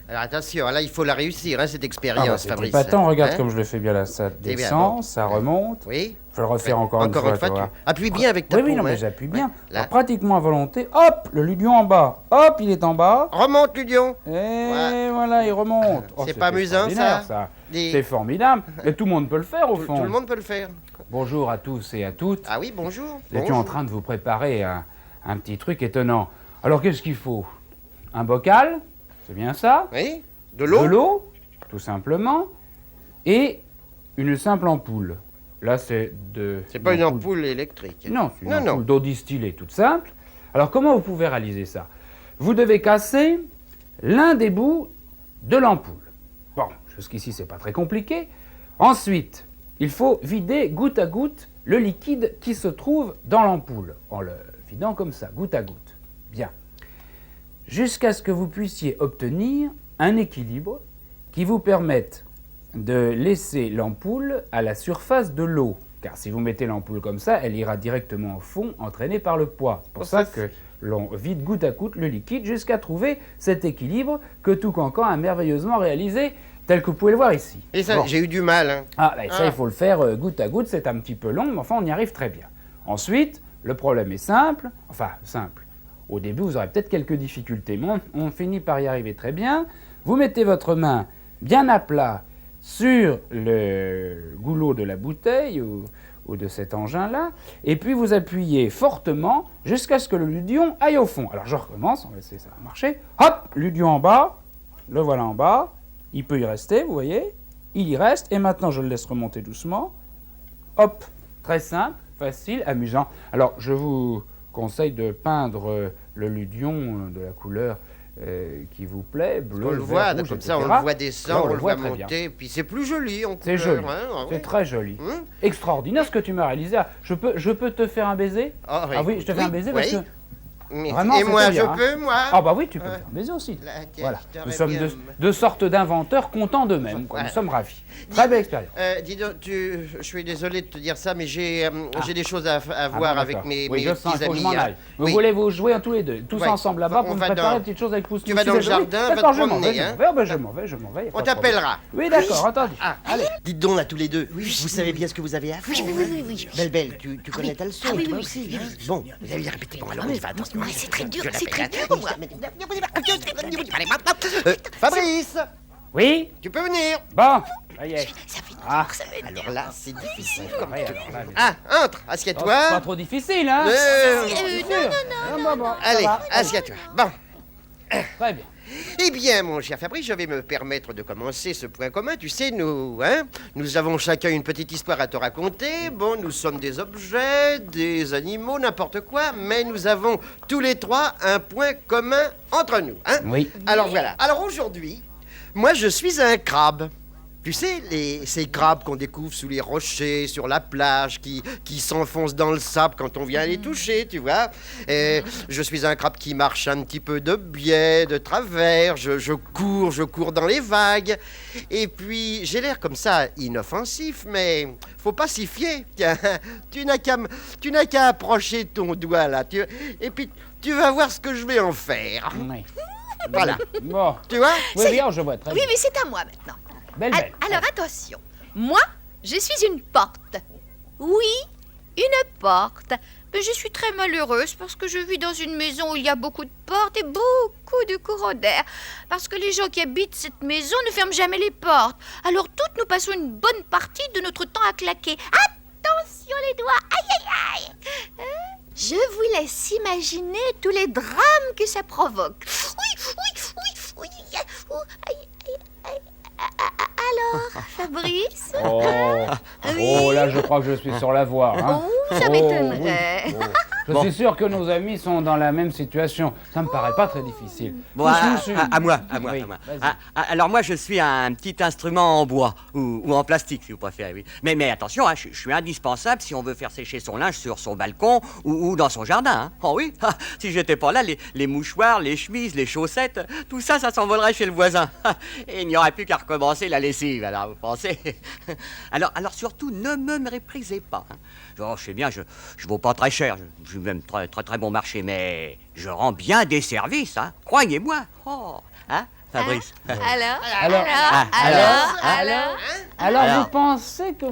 Alors attention, là il faut la réussir, hein, cette expérience, c'est Fabrice. épatant, regarde Hein? comme je le fais bien là, ça C'est bien, descend, bon. ça remonte. Oui. Je vais le refaire encore une fois, tu vois. appuies bien avec ta Oui, paume. oui, non, mais hein. j'appuie bien. Ouais, là. Alors, pratiquement à volonté, hop, le ludion en bas. Hop, il est en bas. Remonte, Ludion. Et Ouais. voilà, il remonte. Oh, C'est pas amusant, extraordinaire, ça. Dis. C'est formidable. Et tout le monde peut le faire, au fond. Tout le monde peut le faire. Bonjour à tous et à toutes. Ah oui, bonjour. Nous étions en train de vous préparer un petit truc étonnant. Alors, qu'est-ce qu'il faut? Un bocal, c'est bien ça. Oui. De l'eau. De l'eau, tout simplement. Et une simple ampoule. Là, c'est de... C'est pas une ampoule électrique. Non, c'est une Non, ampoule d'eau distillée, toute simple. Alors, comment vous pouvez réaliser ça? Vous devez casser l'un des bouts de l'ampoule. Bon, jusqu'ici, c'est pas très compliqué. Ensuite, il faut vider goutte à goutte le liquide qui se trouve dans l'ampoule, en le vidant comme ça, goutte à goutte. Bien. Jusqu'à ce que vous puissiez obtenir un équilibre qui vous permette de laisser l'ampoule à la surface de l'eau. Car si vous mettez l'ampoule comme ça, elle ira directement au fond, entraînée par le poids. C'est pour ça que l'on vide goutte à goutte le liquide jusqu'à trouver cet équilibre que tout cancan a merveilleusement réalisé, tel que vous pouvez le voir ici. Et ça, Bon. j'ai eu du mal. Hein. Ah, ben ça, il faut le faire goutte à goutte, c'est un petit peu long, mais enfin, on y arrive très bien. Ensuite, le problème est simple, enfin, simple. Au début, vous aurez peut-être quelques difficultés, mais on finit par y arriver très bien. Vous mettez votre main bien à plat sur le goulot de la bouteille ou de cet engin-là, et puis vous appuyez fortement jusqu'à ce que le ludion aille au fond. Alors je recommence, on va essayer, ça va marcher. Hop, ludion en bas, le voilà en bas, il peut y rester, vous voyez, il y reste, et maintenant je le laisse remonter doucement. Hop, très simple, facile, amusant. Alors je vous conseille de peindre le ludion de la couleur qui vous plaît, bleu, On le vert, voit, rouge, comme ça, etc. on le voit descendre, on le voit très bien. monter, puis c'est plus joli en C'est couleur. joli, Hein, c'est ouais. très joli. Hum. Extraordinaire ce que tu m'as réalisé. Ah, je peux te faire un baiser? Ah, Ah oui, je te fais un baiser parce que... Mais- Vraiment, et c'était moi, bien, je hein. peux, moi. Ah bah oui, tu peux me faire un baiser aussi. Là, tiens, Voilà, je t'aurais nous sommes bien- deux sortes d'inventeurs contents d'eux-mêmes. Nous sommes ravis. Très belle expérience. Dis donc, je suis désolé de te dire ça, mais j'ai des choses à Ah voir bon, avec d'accord. mes oui, je sens, petits il faut que amis. je m'en hein. aille. Vous Oui. voulez vous jouer tous les deux, tous Ouais. ensemble là-bas On pour me va préparer dans- des petites choses avec Pousse. Tu vas dans le jardin, va D'accord, te je m'en promener, vais, hein. je m'en vais. On y a pas de problème. t'appellera. Oui, d'accord, entendu. Ah. Allez. Dites donc là tous les deux, vous savez bien ce que vous avez à faire. Oui. Belle, tu connais ta leçon, Ah oui, toi oui, aussi. oui, hein. oui. Bon, vous allez répéter. Bon, alors on y va, attention. Ouais, c'est très dur, Je c'est très l'appelle. dur pour moi. Fabrice, Oui. tu peux venir. Bon. Ça y est. Ça fait Ah. dur, ça va être dur. Alors là, c'est difficile. Ouais, alors là, mais- Ah, entre, Oh, c'est assieds-toi. pas trop difficile, hein? Non. Allez, assieds-toi. Bon. Très bien. Eh bien, mon cher Fabrice, je vais me permettre de commencer ce point commun. Tu sais, nous avons chacun une petite histoire à te raconter. Bon, nous sommes des objets, des animaux, n'importe quoi, mais nous avons tous les trois un point commun entre nous. Hein? Oui. Alors voilà. Alors aujourd'hui, moi je suis un crabe. Tu sais, ces crabes qu'on découvre sous les rochers, sur la plage, qui s'enfoncent dans le sable quand on vient les toucher, tu vois. Et je suis un crabe qui marche un petit peu de biais, de travers, je cours dans les vagues. Et puis, j'ai l'air comme ça inoffensif, mais faut pas s'y fier. Tiens, tu n'as qu'à approcher ton doigt là, et puis tu vas voir ce que je vais en faire. Oui. Voilà, Bon. tu vois? Oui, bien, je vois très Oui, bien. mais c'est à moi maintenant. Belle. Alors attention, moi, je suis une porte. Oui, une porte. Mais je suis très malheureuse parce que je vis dans une maison où il y a beaucoup de portes et beaucoup de courants d'air. Parce que les gens qui habitent cette maison ne ferment jamais les portes. Alors toutes nous passons une bonne partie de notre temps à claquer. Attention les doigts, aïe. Je vous laisse imaginer tous les drames que ça provoque. Oui. Aïe. Alors, Fabrice? Oh. Oui. Oh, là, je crois que je suis sur la voie. Hein. Oh, ça m'étonnerait. oui. Oh. Je Bon. suis sûr que nos amis sont dans la même situation. Ça me paraît pas très difficile. Bon, Pousse-nous à moi, Oui, à moi. vas-y. Alors moi, je suis un petit instrument en bois ou en plastique, si vous préférez, oui. Mais attention, hein, je suis indispensable si on veut faire sécher son linge sur son balcon ou dans son jardin. Hein. Oh oui, si j'étais pas là, les mouchoirs, les chemises, les chaussettes, tout ça, ça s'envolerait chez le voisin. Et il n'y aurait plus qu'à recommencer la lessive, alors vous pensez. Alors surtout, ne me méprisez pas. Hein. Oh, je sais bien, je vaux pas très cher, je suis même très bon marché, mais je rends bien des services, hein. Croyez-moi. Oh, hein, Fabrice. Alors, Alors, vous pensez que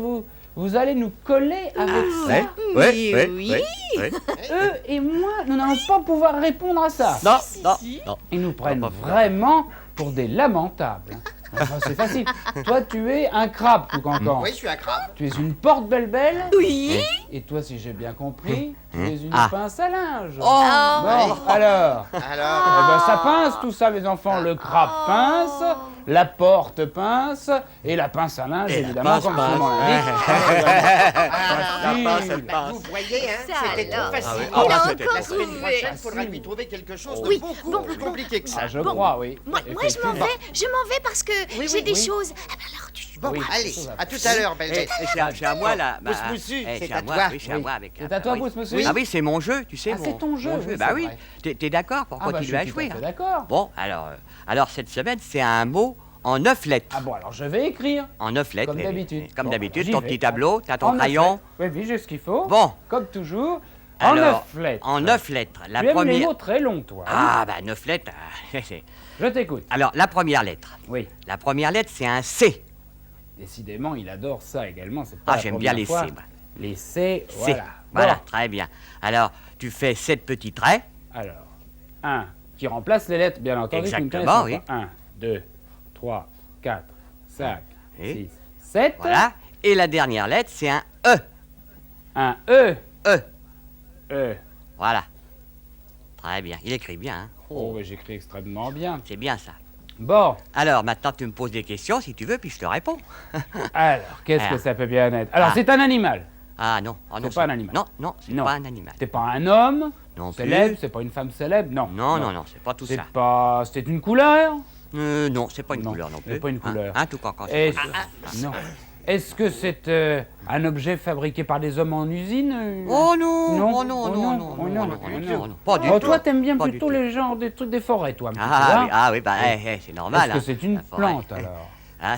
vous allez nous coller avec ça? Oui. Eux et moi, nous n'allons pas pouvoir répondre à ça. Non. Ils nous prennent vraiment pour des lamentables. Hein. Enfin, c'est facile. Toi, tu es un crabe, tout cancan. Oui, je suis un crabe. Tu es une porte belle. Oui. Et toi, si j'ai bien compris, tu es une Ah. pince à linge. Oh. Bon, alors. Alors, Eh ben, ça pince tout ça, mes enfants. Le crabe pince, la porte pince et la pince à linge, Et la évidemment, pince comme pince. son nom l'indique. Facile. vous voyez, hein, Ça c'était trop alors. facile. Ah oui. Il a c'était encore La semaine trouvé. prochaine, il faudra lui trouver quelque chose de Oui, beaucoup bon, plus compliqué que ça. Ah, je crois, oui. Moi, je m'en Effectivement. vais. Je m'en vais parce que Oui, j'ai oui, des oui. choses. Ah ben alors, tu... Bon, Oui, allez, c'est ça. à tout à l'heure, belle bête. C'est à moi, là. Pousse Moussu, c'est c'est à à moi, toi. oui, c'est à Oui. moi avec... C'est à toi, oui. Pousse Moussu. Ah oui, c'est mon jeu, tu sais. Ah, c'est ton jeu, mon oui, Bah c'est oui. vrai. T'es d'accord pour Ah, bah, je continuer à suis tout à jouer, fait hein. d'accord. Bon, alors cette semaine, c'est un mot en 9 lettres. Ah bon, alors je vais écrire. En 9 lettres. Comme oui, d'habitude. oui. Comme Bon, d'habitude, j'y ton vais. petit tableau, t'as En ton 9 crayon. lettres. Oui, oui, j'ai ce qu'il faut. Bon. Comme toujours. En Alors, 9 lettres. En 9 lettres. La Tu aimes les première... mots très longs, toi. hein. Ah, bah 9 lettres. Je t'écoute. Alors, la première lettre. Oui. La première lettre, c'est un C. Décidément, il adore ça également. C'est pas Ah, la j'aime bien première les fois. C, moi. Les C, C. voilà. Voilà, Bon, très bien. Alors, tu fais 7 petits traits. alors, 1 qui remplace les lettres, bien entendu. qui ne Exactement, connaissent oui. pas. 1, 2, 3, 4, 5, Et 6, 7. Voilà. Et la dernière lettre, c'est un E. Un E. E. E. Voilà. Très bien. Il écrit bien, hein. Oh, mais j'écris extrêmement bien. C'est bien ça. Bon, Alors, maintenant, tu me poses des questions si tu veux, puis je te réponds. alors, qu'est-ce que Alors. ça peut bien être? Alors, Ah. c'est un animal. Ah non. Oh, non, C'est pas un animal. Non, c'est Non. pas un animal. C'est pas un homme Non célèbre, plus. c'est pas une femme célèbre, non. Non, c'est pas tout C'est ça. pas... C'est une couleur? Non, c'est pas une Non, couleur non c'est plus. pas une couleur. Hein, tout encore. Est-ce... Non. Est-ce que c'est un objet fabriqué par des hommes en usine? Oh non, Non. oh non, Oh non, non. non, Oh non, non. non, Oh non, non. non, pas du Oh, tout. toi, t'aimes bien Pas du plutôt tout. les genres des trucs des forêts, toi, un petit peu, hein? Ah oui, bah, c'est normal. Est-ce que hein, c'est une la forêt. plante, alors? Ah,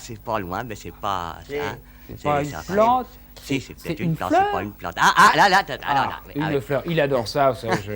c'est pas loin, mais c'est pas. C'est- hein, C'est pas une ça, plante? Si, c'est C'est peut-être une une plante, fleur? c'est pas une plante. Ah, là, Ah, oui, une fleur. Il adore ça, je...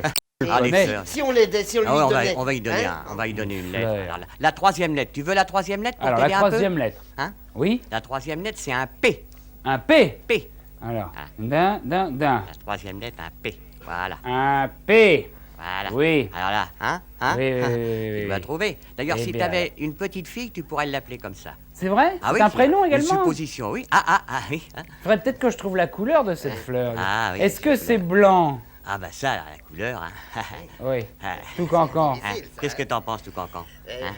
Ah, les mais- fleurs. Si on l'aidait, si on lui Ah ouais, donnait. on va y donner hein, on va y donner une lettre. Fleur. Alors, la troisième lettre, tu veux la troisième lettre pour Alors, la t'aider un peu troisième lettre. Hein Oui? La troisième lettre, c'est un P. Un P. P. Alors, Ah. d'un. La troisième lettre, un P. Voilà, Un P. voilà. Oui. Alors là, hein Oui, oui, oui, Tu oui, vas oui. trouver. D'ailleurs, Eh si bien, tu avais alors. une petite fille, tu pourrais l'appeler comme ça. C'est vrai? Ah C'est oui, un prénom une également? supposition, oui. Ah, oui. hein. Il faudrait peut-être que je trouve la couleur de cette fleur. Ah oui, Est-ce que cette c'est blanc? Ah bah ça, la couleur. Hein. Oui. Ah, Tout cancan. hein. Qu'est-ce que t'en penses, tout cancan hein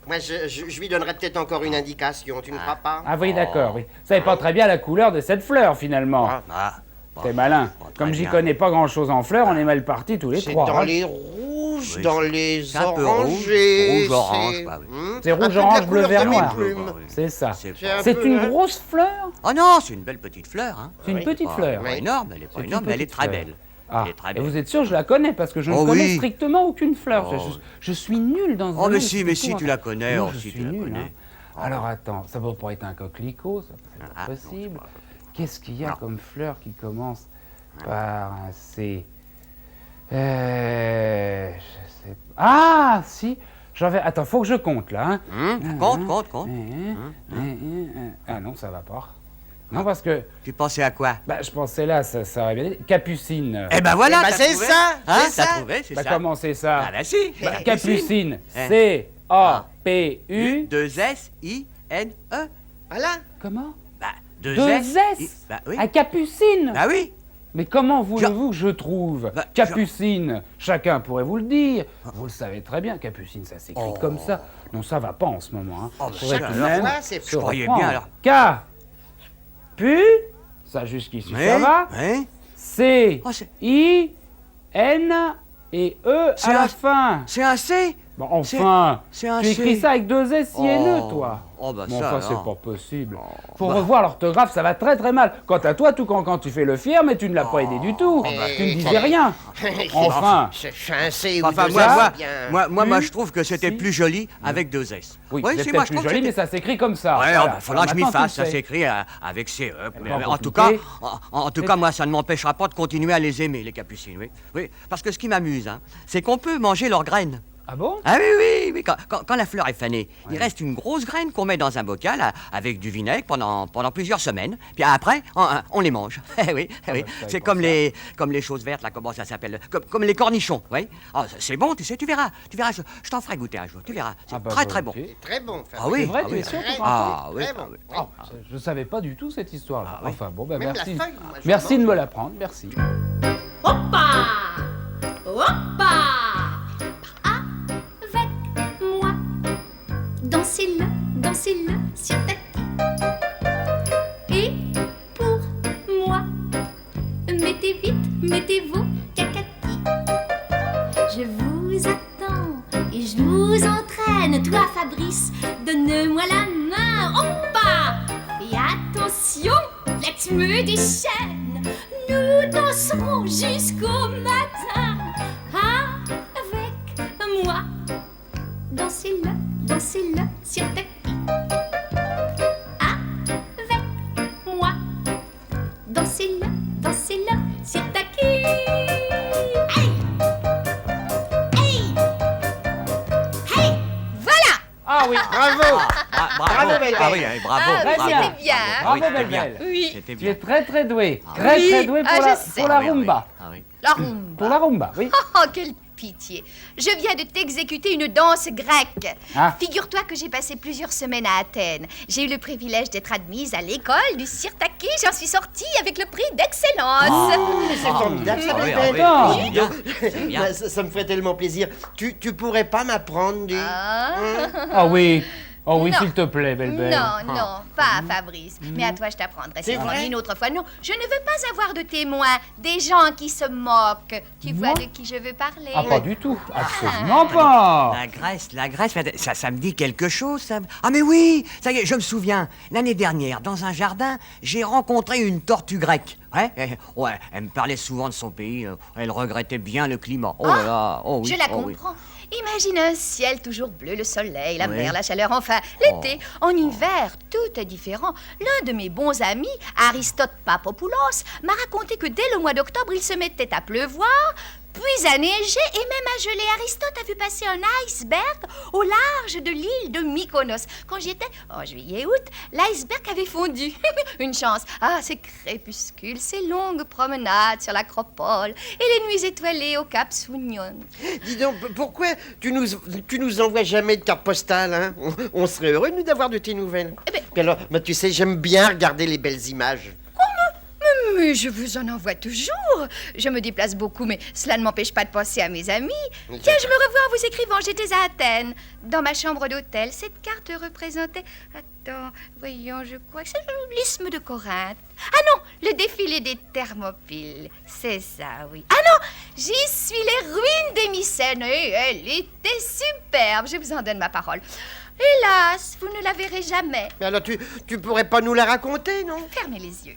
Moi, je lui donnerais peut-être encore une indication, tu ne crois pas? Ah oui, d'accord, oui. Vous savez pas très bien la couleur de cette fleur, finalement. Ah, bon. C'est malin. Bon, très Comme j'y bien. connais pas grand-chose en fleurs, on est mal partis tous les C'est trois. dans hein. les rouges, Oui, dans les c'est un peu orangés. rouge-orange, c'est- quoi, oui. C'est un peu rouge, de la orange, bleu, couleur vert, de mes noir. plumes. Oui. C'est ça. C'est C'est un C'est peu, une hein. grosse fleur? Oh non, c'est une belle petite fleur. Hein. C'est une Oui. petite Pas- fleur. Pas Oui. énorme, elle est pas C'est une énorme, mais elle est petite très fleur. belle. Ah, Elle est très et belle. vous êtes sûr, je la connais parce que je ne Oh connais oui. strictement aucune fleur. Oh. Je suis nul dans Oh, un mais nom, si, c'est mais tout, si, hein. tu la connais, Non, oh, je si, suis tu la nul. connais. Hein. Alors attends, ça va pas être un coquelicot, ça, c'est Ah, pas non, possible. c'est pas- Qu'est-ce qu'il y a Non. comme fleur qui commence par un C? Je sais pas. Ah, si. Attends, faut que je compte là. Hein. Compte. Ah non, ça va pas. Non, parce que Tu pensais à quoi je pensais là, ça aurait bien été. Capucine. Eh ben voilà, Eh ben, t'as c'est trouvé. ça, Hein, c'est t'as ça. trouvé, c'est Bah, ça. comment c'est ça? Ah bah si. Capucine. Hein. C-A-P-U. 2-S-I-N-E. Voilà. Comment? Bah, 2 Deux S. S. Bah oui. À Capucine. Bah oui. Mais comment voulez-vous que je trouve Bah, Capucine? Chacun pourrait vous le dire. Vous le savez très bien, Capucine, ça s'écrit comme ça. Non, ça va pas en ce moment. Hein. Oh, bah, Faudrait ça, tout de alors, même ouais, c'est- se je croyais reprendre. bien, alors. Pu. Ça jusqu'ici, ça va. Ouais. C. Oh, c'est- I. N et E C'est à la un- fin. C'est un C? Bon, enfin, c'est un tu écris C. ça avec 2 S I N E, Oh. toi. Oh, bah Bon, ça, enfin, c'est alors. pas possible. Oh, Faut bah. revoir l'orthographe, ça va très très mal. Quant à toi, tout quand tu fais le fier, mais tu ne l'as pas aidé du tout. Tu ne disais rien. Enfin. C'est un C ou Enfin, deux moi, S, moi, bien. moi, je trouve que c'était Si. plus joli avec 2 S. Oui, Ouais, c'est si, moi, peut-être je plus trouve que joli, mais c'était- ça s'écrit comme ça. Ouais, Voilà. faudra que je m'y Maintenant, tu fasse, ça sais. s'écrit avec CE. Mais pas en tout cas, compliqué. en tout cas, moi, ça ne m'empêchera pas de continuer à les aimer, les capucines, oui. Oui, parce que ce qui m'amuse, hein, c'est qu'on peut manger leurs graines. Ah bon? Ah oui, oui, oui. Quand la fleur est fanée, il reste une grosse graine qu'on met dans un bocal avec du vinaigre pendant plusieurs semaines. Puis après, on les mange. Eh oui, eh oui. bah, ça, C'est il comme pense les choses vertes, là, comment ça s'appelle? Comme les cornichons, oui. Ah, c'est bon, tu sais, tu verras. Je t'en ferai goûter un jour, tu verras. C'est Ah bah, très, très bon. volontiers. Très bon. Ah oui, C'est vrai, ah tu oui. es sûr, Très tu bon. Ah oui, Très ah bon. oui. Oui. Je savais pas du tout cette histoire-là. oui. Enfin, bon, bah Même merci. la feuille, moi, je Merci de mange. me l'apprendre, merci. Hoppa! Hoppa! Avec moi, dansez-le sur tapis. Et pour moi, mettez vos cacatis. Je vous attends et je vous entraîne. Toi, Fabrice, donne-moi la main. Hoppa! Et attention, la me déchaîne. Nous danserons jusqu'au matin. Avec moi, dansez-le sur tapis. Avec moi, dansez-le sur tapis. Hey! Hey! Hey! Voilà. Ah oui, Bravo. Bravo, Belle-Belle. ah oui, bravo. Ah, Très bravo. bien. c'était bien. Ah Bravo, oui, c'était bien. Belle-Belle. Oui. C'était tu es bien. très très doué. Très Oui. très doué Ah, je sais. pour la Ah oui, ah oui. rumba. Ah oui. La rumba. Pour la rumba, oui. Oh, quelle pitié. Je viens de t'exécuter une danse grecque. Ah. Figure-toi que j'ai passé plusieurs semaines à Athènes. J'ai eu le privilège d'être admise à l'école du Sirtaki. J'en suis sortie avec le prix d'excellence. C'est formidable, ça, Ah oui, Belle-Belle. ah oui. C'est bien, c'est bien. Bah, ça me ferait tellement plaisir. Tu pourrais pas m'apprendre du... Ah. Ah oui. Oh oui, Non. s'il te plaît, Belle-Belle. Non, non, pas Fabrice. Mais à toi, je t'apprendrai. C'est ça vrai une autre fois. Non, je ne veux pas avoir de témoins, des gens qui se moquent. Tu vois Moi de qui je veux parler? Ah, pas du tout. Absolument pas. La Grèce, ça me dit quelque chose. Ça... Ah mais oui, ça y est, je me souviens. L'année dernière, dans un jardin, j'ai rencontré une tortue grecque. Ouais, elle me parlait souvent de son pays. Elle regrettait bien le climat. Oh là là, oh oui. Je la oh oui. comprends. Imagine un ciel toujours bleu, le soleil, la Oui. mer, la chaleur, enfin, l'été. En hiver, tout est différent. L'un de mes bons amis, Aristote Papopoulos, m'a raconté que dès le mois d'octobre, il se mettait à pleuvoir, puis à neiger et même à geler. Aristote a vu passer un iceberg au large de l'île de Mykonos. Quand j'y étais, en juillet-août, l'iceberg avait fondu. Une chance. Ah, ces crépuscules, ces longues promenades sur l'acropole et les nuits étoilées au Cap Sounion. Dis donc, pourquoi tu nous envoies jamais de carte postale, hein? On serait heureux, nous, d'avoir de tes nouvelles. Eh ben- Puis alors, bah, tu sais, j'aime bien regarder les belles images. Mais je vous en envoie toujours. Je me déplace beaucoup, mais cela ne m'empêche pas de penser à mes amis. Tiens, je me revois en vous écrivant. J'étais à Athènes, dans ma chambre d'hôtel. Cette carte représentait... Attends, voyons, je crois que c'est l'isthme de Corinthe. Ah non, le défilé des Thermopyles. C'est ça, oui. Ah non, j'y suis les ruines des Mycènes. Et elle était superbe. Je vous en donne ma parole. Hélas, vous ne la verrez jamais. Mais alors, tu pourrais pas nous la raconter, non? Fermez les yeux.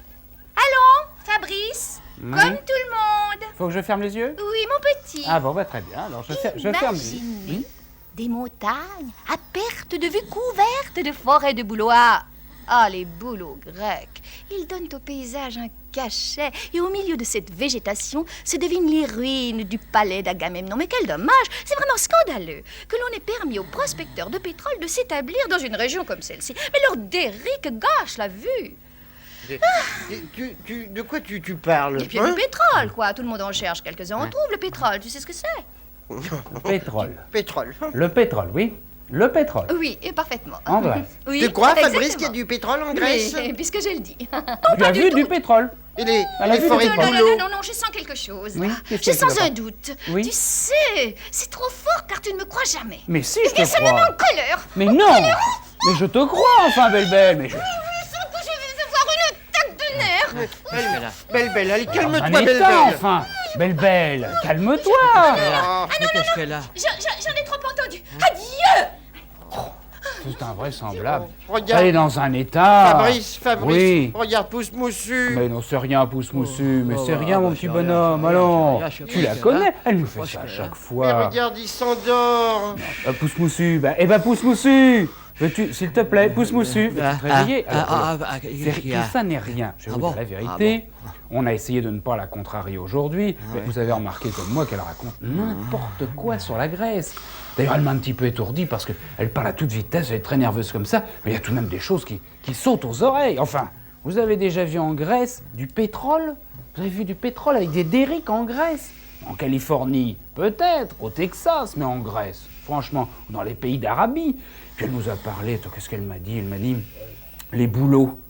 Allons, Fabrice, Oui. comme tout le monde. Faut que je ferme les yeux? Oui, mon petit. Ah bon, bah très bien. Alors je ferme les yeux. Imaginez Oui. des montagnes à perte de vue couvertes de forêts de bouleaux. Ah, les bouleaux grecs. Ils donnent au paysage un cachet. Et au milieu de cette végétation se devinent les ruines du palais d'Agamemnon. Mais quel dommage! C'est vraiment scandaleux que l'on ait permis aux prospecteurs de pétrole de s'établir dans une région comme celle-ci. Mais leur dérique gâche la vue. De quoi tu parles? Et puis hein? du pétrole, quoi. Tout le monde en cherche. Quelques-uns en trouvent le pétrole. Tu sais ce que c'est? Pétrole. Pétrole. Le pétrole, oui. Le pétrole. Oui, et parfaitement. En Grèce. Oui, Tu crois, Fabrice, exactement. qu'il y a du pétrole en Grèce? Oui, puisque je le dis. Tu as vu du pétrole? Et les, Elle a les vu forêts du de Non, pétrole. non, bouleaux? non, non, je sens quelque chose. Oui, là. qu'est-ce Je que tu sens veux un pas? doute. Oui. Tu sais, c'est trop fort car tu ne me crois jamais. Mais si, Eh je bien, te ça me crois. met en colère. Mais non! Mais je te crois, enfin, Belle-Belle. Mais je... Je sens que je vais avoir une attaque de nerfs. Belle, allez, Un calme-toi, état, Belle-Belle. enfin. Belle, calme-toi. Mais qu'est-ce qu'elle a? J'en ai trop entendu. Adieu. C'est invraisemblable. Regarde. Elle est dans un état... Fabrice, Oui. regarde, pousse moussu. Mais non, c'est rien, pousse moussu, mais c'est rien, mon petit bonhomme, allons. Tu la connais, elle nous fait ça à chaque Mais fois. regarde, il s'endort. Pousse moussu, pousse moussu. Veux-tu, s'il te plaît, pousse moussu. Veux-tu te réveiller? Tout ça n'est rien. Je vais vous dire la vérité. On a essayé de ne pas la contrarier aujourd'hui, mais vous avez remarqué comme moi qu'elle raconte n'importe quoi sur la Grèce. D'ailleurs, elle m'a un petit peu étourdi parce qu'elle parle à toute vitesse, elle est très nerveuse comme ça, mais il y a tout de même des choses qui sautent aux oreilles. Enfin, vous avez déjà vu en Grèce du pétrole? Vous avez vu du pétrole avec des derricks en Grèce? En Californie, peut-être, au Texas, mais en Grèce, franchement, dans les pays d'Arabie. Puis elle nous a parlé, qu'est-ce qu'elle m'a dit? Elle m'a dit, les boulots.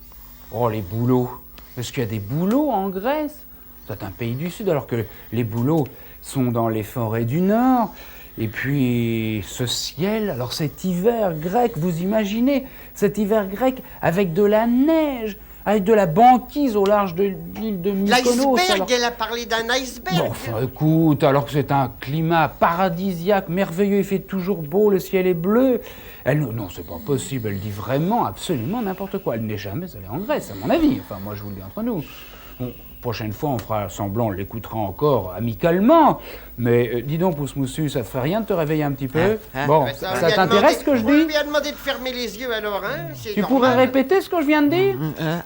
Oh, les boulots. Est-ce qu'il y a des boulots en Grèce? C'est un pays du Sud, alors que les boulots sont dans les forêts du Nord. Et puis, ce ciel, alors cet hiver grec, vous imaginez, cet hiver grec avec de la neige, avec de la banquise au large de l'île de Mykonos. L'iceberg, elle a parlé d'un iceberg. Bon, enfin, écoute, alors que c'est un climat paradisiaque, merveilleux, il fait toujours beau, le ciel est bleu. Elle, non, c'est pas possible, elle dit vraiment absolument n'importe quoi. Elle n'est jamais allée en Grèce, à mon avis. Enfin, moi, je vous le dis entre nous. Bon, prochaine fois, on fera semblant, on l'écoutera encore amicalement. Mais dis donc, Pousse Moussu, ça te ferait rien de te réveiller un petit peu? Bon, Ouais, ça on lui a t'intéresse demandé- ce que je On dis? lui a demandé de fermer les yeux alors, hein? C'est Tu normal. pourrais répéter ce que je viens de dire?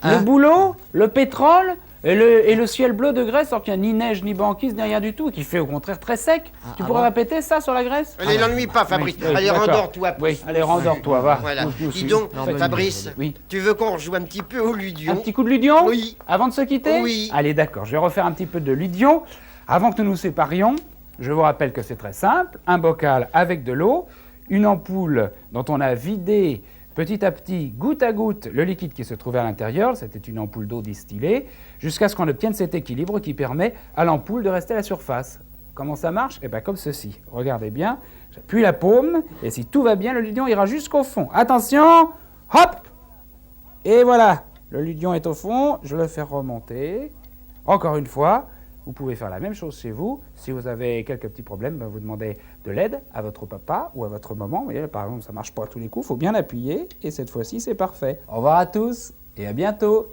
Le boulot, le pétrole et le ciel bleu de Grèce, alors qu'il n'y a ni neige, ni banquise, ni rien du tout, qui fait au contraire très sec. Tu pourrais répéter ça sur la Grèce? Allez, l'ennuie pas, Fabrice. Oui, Allez, d'accord. rendors-toi. Oui, pousse. allez, rendors-toi, va. Voilà. Pousse Moussu. Dis donc, Non, mais- Fabrice, Oui. tu veux qu'on rejoue un petit peu au Ludion? Un petit coup de Ludion? Oui. Avant de se quitter? Oui. Allez, d'accord, je vais refaire un petit peu de Ludion. Avant que nous nous séparions, je vous rappelle que c'est très simple. Un bocal avec de l'eau, une ampoule dont on a vidé petit à petit, goutte à goutte, le liquide qui se trouvait à l'intérieur. C'était une ampoule d'eau distillée, jusqu'à ce qu'on obtienne cet équilibre qui permet à l'ampoule de rester à la surface. Comment ça marche? Eh bien, comme ceci. Regardez bien, j'appuie la paume, et si tout va bien, le Ludion ira jusqu'au fond. Attention! Hop! Et voilà, le Ludion est au fond, je le fais remonter. Encore une fois, vous pouvez faire la même chose chez vous. Si vous avez quelques petits problèmes, ben vous demandez de l'aide à votre papa ou à votre maman. Vous voyez, par exemple, ça ne marche pas à tous les coups, il faut bien appuyer, et cette fois-ci, c'est parfait. Au revoir à tous, et à bientôt!